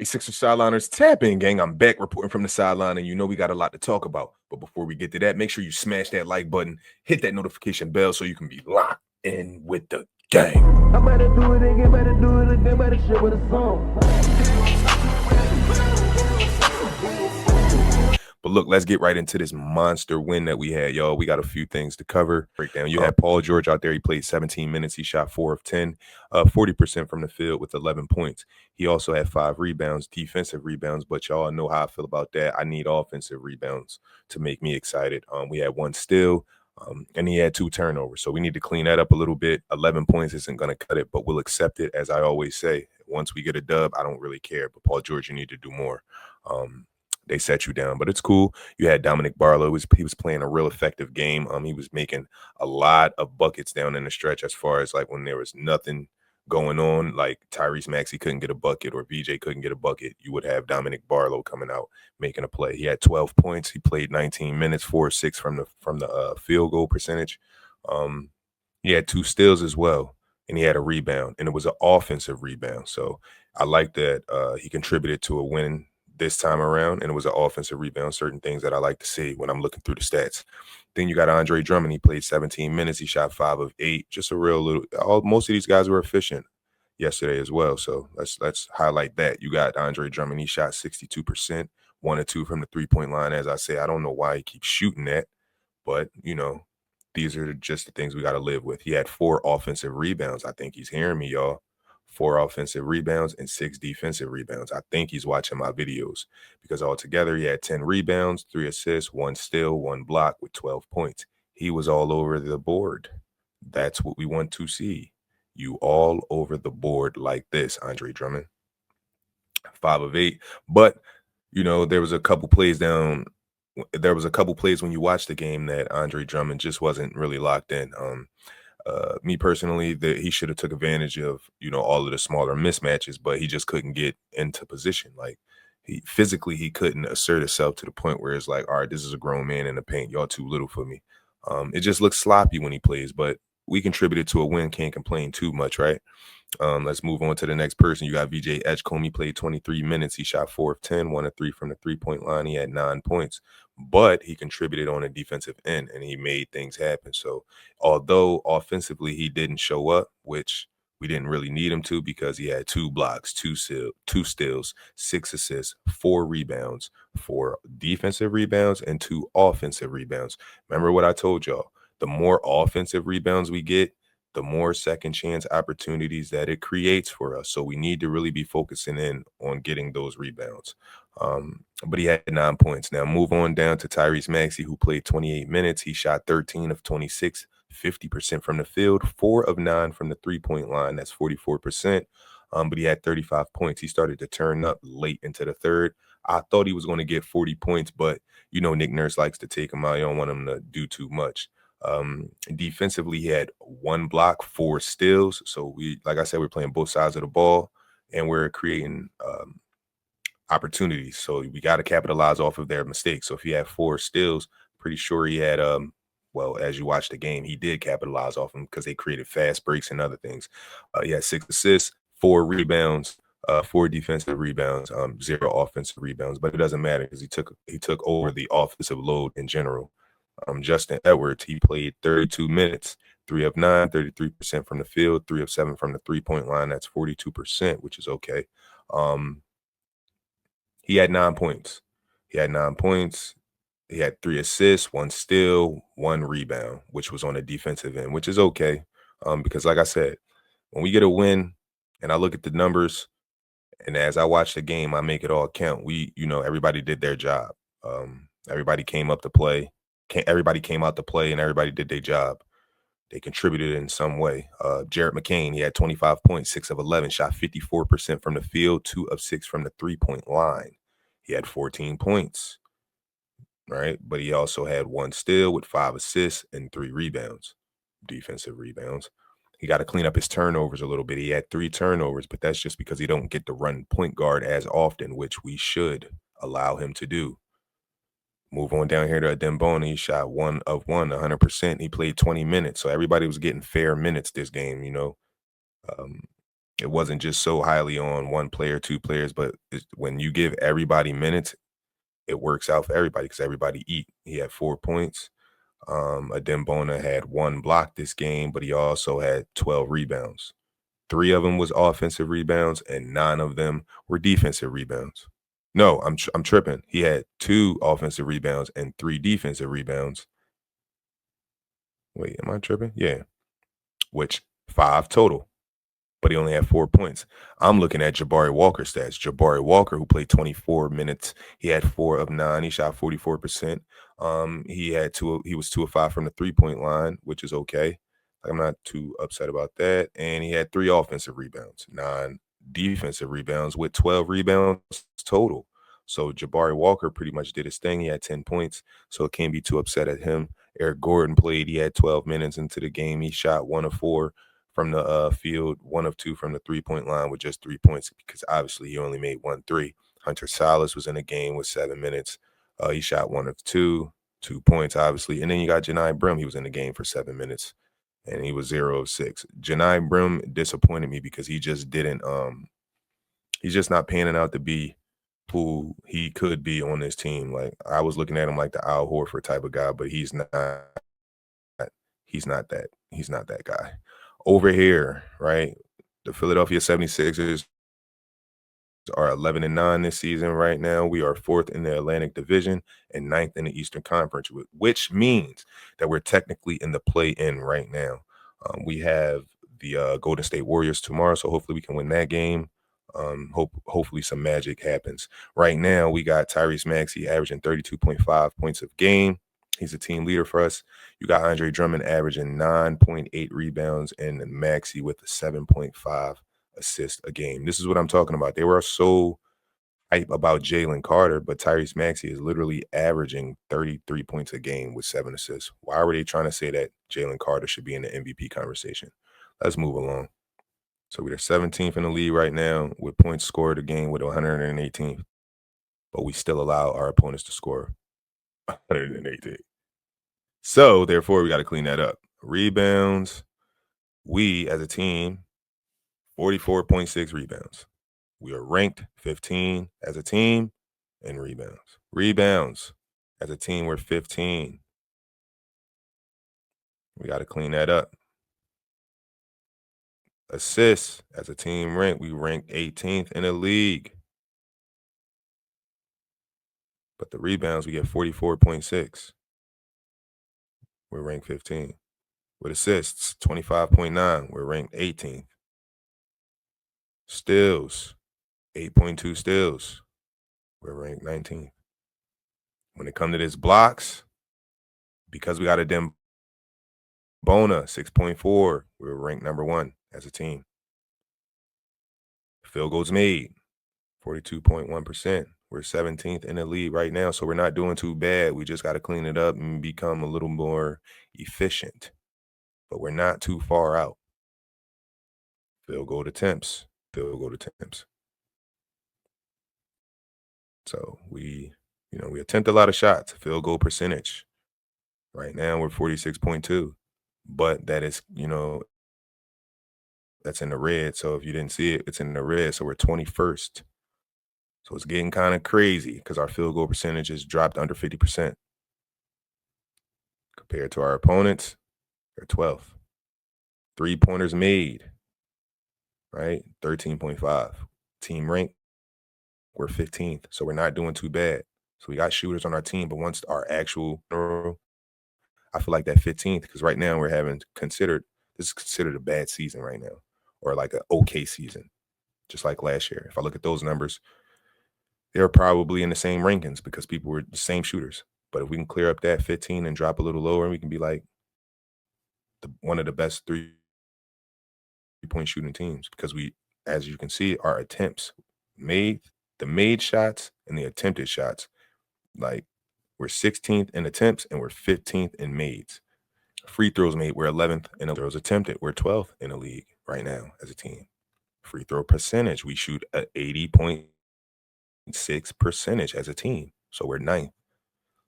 Hey, Sixer Sideliners, tap in, gang. I'm back reporting from the sideline, and you know we got a lot to talk about. But before we get to that, make sure you smash that like button, hit that notification bell so you can be locked in with the gang. I better do it again, better do it again, better shit with a song. But look, let's get right into this monster win that we had, y'all. We got a few things to cover. Breakdown. You had Paul George out there. He played 17 minutes. He shot 4 of 10, 40% from the field with 11 points. He also had 5 rebounds, defensive rebounds. But y'all know how I feel about that. I need offensive rebounds to make me excited. We had 1 steal. And he had 2 turnovers. So we need to clean that up a little bit. 11 points isn't going to cut it, but we'll accept it. As I always say, once we get a dub, I don't really care. But Paul George, you need to do more. They set you down, but it's cool. You had Dominic Barlow. He was playing a real effective game. He was making a lot of buckets down in the stretch as far as like when there was nothing going on, like Tyrese Maxey couldn't get a bucket or VJ couldn't get a bucket. You would have Dominic Barlow coming out making a play. He had 12 points. He played 19 minutes, 4-6 from the field goal percentage. He had 2 steals as well, and he had a rebound, and it was an offensive rebound. So I like that he contributed to a win this time around, and it was an offensive rebound, certain things that I like to see when I'm looking through the stats. Then you got Andre Drummond. He played 17 minutes. He shot 5 of 8. Just a real little most of these guys were efficient yesterday as well. So let's highlight that. You got Andre Drummond. He shot 62%, 1 or 2 from the 3-point line. As I say, I don't know why he keeps shooting that, but these are just the things we got to live with. He had 4 offensive rebounds. I think he's hearing me, y'all. 4 offensive rebounds and 6 defensive rebounds. I think he's watching my videos because altogether he had 10 rebounds, 3 assists, 1 steal, 1 block with 12 points. He was all over the board. That's what we want to see. You all over the board like this, Andre Drummond. 5 of 8. But, there was a couple plays when you watched the game that Andre Drummond just wasn't really locked in. Me personally, that he should have took advantage of, all of the smaller mismatches, but he just couldn't get into position. Like he couldn't assert himself to the point where it's like, all right, this is a grown man in the paint. Y'all too little for me. It just looks sloppy when he plays, but we contributed to a win. Can't complain too much, right? Let's move on to the next person. You got VJ Edgecombe. He played 23 minutes. He shot 4 of 10, 1 of 3 from the 3-point line. He had 9 points, but he contributed on the defensive end and he made things happen. So although offensively he didn't show up, which we didn't really need him to because he had 2 blocks, 2 steals, 6 assists, 4 rebounds, 4 defensive rebounds, and 2 offensive rebounds. Remember what I told y'all? The more offensive rebounds we get, the more second chance opportunities that it creates for us. So we need to really be focusing in on getting those rebounds. But he had 9 points. Now move on down to Tyrese Maxey, who played 28 minutes. He shot 13 of 26, 50% from the field, 4 of 9 from the 3-point line. That's 44%. But he had 35 points. He started to turn up late into the third. I thought he was going to get 40 points, but Nick Nurse likes to take him out. You don't want him to do too much. Defensively, he had 1 block, 4 steals. So like I said, we're playing both sides of the ball and we're creating opportunities. So we got to capitalize off of their mistakes. So if he had 4 steals, pretty sure he had as you watch the game, he did capitalize off them because they created fast breaks and other things. He had 6 assists, 4 rebounds, 4 defensive rebounds, 0 offensive rebounds. But it doesn't matter because he took over the offensive load in general. Justin Edwards, he played 32 minutes, 3 of 9, 33% from the field, 3 of 7 from the 3-point line. That's 42%, which is okay. He had 9 points. He had 3 assists, 1 steal, 1 rebound, which was on the defensive end, which is okay. Because like I said, when we get a win and I look at the numbers and as I watch the game, I make it all count. Everybody did their job. Everybody came up to play. Everybody came out to play and everybody did their job. They contributed in some way. Jarrett McCain, he had 25 points, 6 of 11, shot 54% from the field, 2 of 6 from the 3-point line. He had 14 points, right? But he also had 1 steal with 5 assists and 3 rebounds, defensive rebounds. He got to clean up his turnovers a little bit. He had 3 turnovers, but that's just because he don't get to run point guard as often, which we should allow him to do. Move on down here to Dembona. He shot 1 of 1, 100%. He played 20 minutes. So everybody was getting fair minutes this game, It wasn't just so highly on one player, two players, but when you give everybody minutes, it works out for everybody because everybody eat. He had 4 points. Adembona had 1 block this game, but he also had 12 rebounds. 3 of them was offensive rebounds, and 9 of them were defensive rebounds. No, I'm tripping. He had 2 offensive rebounds and 3 defensive rebounds. Wait, am I tripping? Yeah, which 5 total, but he only had 4 points. I'm looking at Jabari Walker's stats. Jabari Walker, who played 24 minutes, he had 4 of 9. He shot 44%. He was 2 of 5 from the 3-point line, which is okay. I'm not too upset about that. And he had 3 offensive rebounds, 9 defensive rebounds with 12 rebounds total. So Jabari Walker pretty much did his thing. He had 10 points, so it can't be too upset at him. Eric Gordon played. He had 12 minutes into the game. He shot 1 of 4 from the field, 1 of 2 from the 3-point line with just 3 points because obviously he only made 1 3. Hunter Salas was in the game with 7 minutes. He shot 1 of 2, 2 points, obviously. And then you got Janai Brim. He was in the game for 7 minutes, and he was 0 of 6. Janai Brim disappointed me because he just didn't he's just not panning out to be who he could be on this team. Like, I was looking at him like the Al Horford type of guy, but he's not that. He's not that guy. Over here, right? The Philadelphia 76ers are 11-9 this season right now. We are 4th in the Atlantic Division and 9th in the Eastern Conference, which means that we're technically in the play-in right now. We have the Golden State Warriors tomorrow, so hopefully we can win that game. Hopefully some magic happens. Right now, we got Tyrese Maxey averaging 32.5 points a game. He's a team leader for us. You got Andre Drummond averaging 9.8 rebounds and Maxey with a 7.5 assist a game. This is what I'm talking about. They were so hype about Jalen Carter, but Tyrese Maxey is literally averaging 33 points a game with 7 assists. Why were they trying to say that Jalen Carter should be in the MVP conversation? Let's move along. So we're 17th in the league right now with points scored a game with 118th, but we still allow our opponents to score 118. So therefore, we got to clean that up. Rebounds, we as a team, 44.6 rebounds. We are ranked 15 as a team in rebounds. Rebounds, as a team, we're 15. We got to clean that up. Assists, as a team we rank 18th in the league. But the rebounds, we get 44.6. We're ranked 15. With assists, 25.9. We're ranked 18th. Steals, 8.2 steals. We're ranked 19th. When it comes to this blocks, because we got a Bona 6.4, we're ranked number 1 as a team. Field goals made, 42.1%. We're 17th in the league right now, so we're not doing too bad. We just got to clean it up and become a little more efficient. But we're not too far out. Field goal attempts. So we attempt a lot of shots. Field goal percentage. Right now we're 46.2. But that is, that's in the red. So if you didn't see it, it's in the red. So we're 21st. So it's getting kind of crazy because our field goal percentage has dropped under 50%. Compared to our opponents, they're 12th. 3-pointers made, right? 13.5. Team rank, we're 15th. So we're not doing too bad. So we got shooters on our team, but once our actual, I feel like that 15th, because right now this is considered a bad season right now, or like an okay season, just like last year. If I look at those numbers, they're probably in the same rankings because people were the same shooters. But if we can clear up that 15 and drop a little lower, we can be like one of the best 3-point shooting teams because we, as you can see, our attempts the made shots and the attempted shots, like we're 16th in attempts and we're 15th in mades. Free throws made, we're 11th in throws attempted. We're 12th in the league right now as a team. Free throw percentage, we shoot at 80.6% as a team. So we're 9th.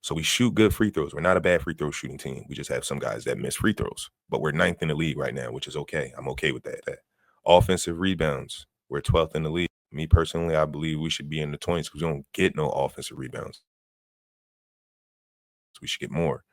So we shoot good free throws. We're not a bad free throw shooting team. We just have some guys that miss free throws. But we're 9th in the league right now, which is okay. I'm okay with that. Offensive rebounds, we're 12th in the league. Me personally, I believe we should be in the 20s because we don't get no offensive rebounds. So we should get more.